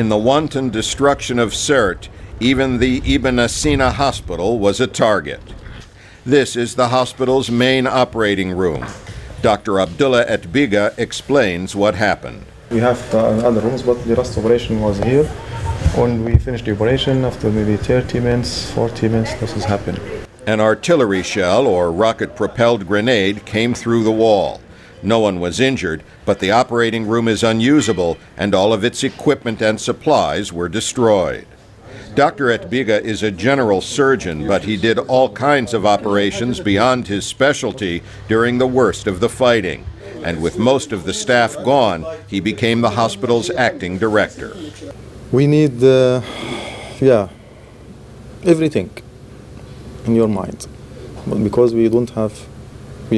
In the wanton destruction of Sirte, even the Ibn Sina hospital was a target. This is the hospital's main operating room. Dr. Abdullah Etbiga explains what happened. We have other rooms, but the last operation was here. When we finished the operation, after maybe 30 minutes, 40 minutes, this has happened. An artillery shell or rocket-propelled grenade came through the wall. No one was injured, but the operating room is unusable and all of its equipment and supplies were destroyed. Dr. Etbiga is a general surgeon, but he did all kinds of operations beyond his specialty during the worst of the fighting. And with most of the staff gone, he became the hospital's acting director. We need, everything in your mind. But because we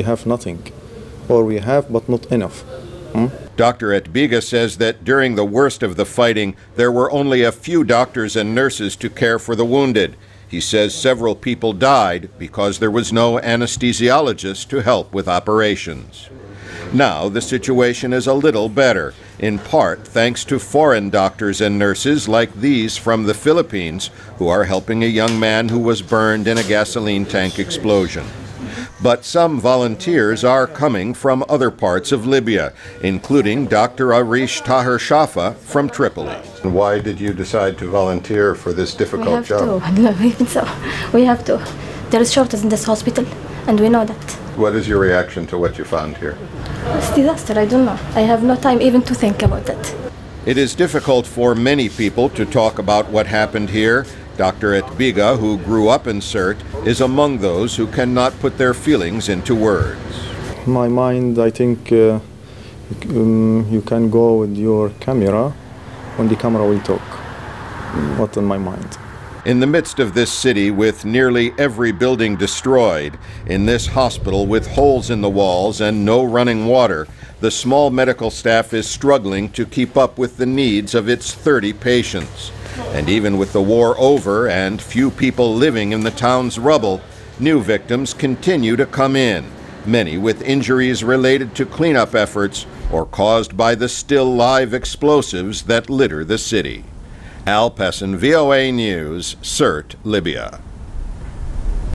have nothing. Or we have, but not enough. Dr. Etbiga says that during the worst of the fighting, there were only a few doctors and nurses to care for the wounded. He says several people died because there was no anesthesiologist to help with operations. Now the situation is a little better, in part thanks to foreign doctors and nurses like these from the Philippines, who are helping a young man who was burned in a gasoline tank explosion. But some volunteers are coming from other parts of Libya, including Dr. Arish Taher Shafa from Tripoli. Why did you decide to volunteer for this difficult job? We have to. There is shortage in this hospital, and we know that. What is your reaction to what you found here? It's a disaster, I don't know. I have no time even to think about that. It is difficult for many people to talk about what happened here. Dr. Etbiga, who grew up in Sirte, is among those who cannot put their feelings into words. My mind, I think you can go with your camera when the camera will talk. What's in my mind? In the midst of this city with nearly every building destroyed, in this hospital with holes in the walls and no running water, the small medical staff is struggling to keep up with the needs of its 30 patients. And even with the war over and few people living in the town's rubble, new victims continue to come in, many with injuries related to cleanup efforts or caused by the still live explosives that litter the city. Al Pessin, VOA News, Sirte, Libya.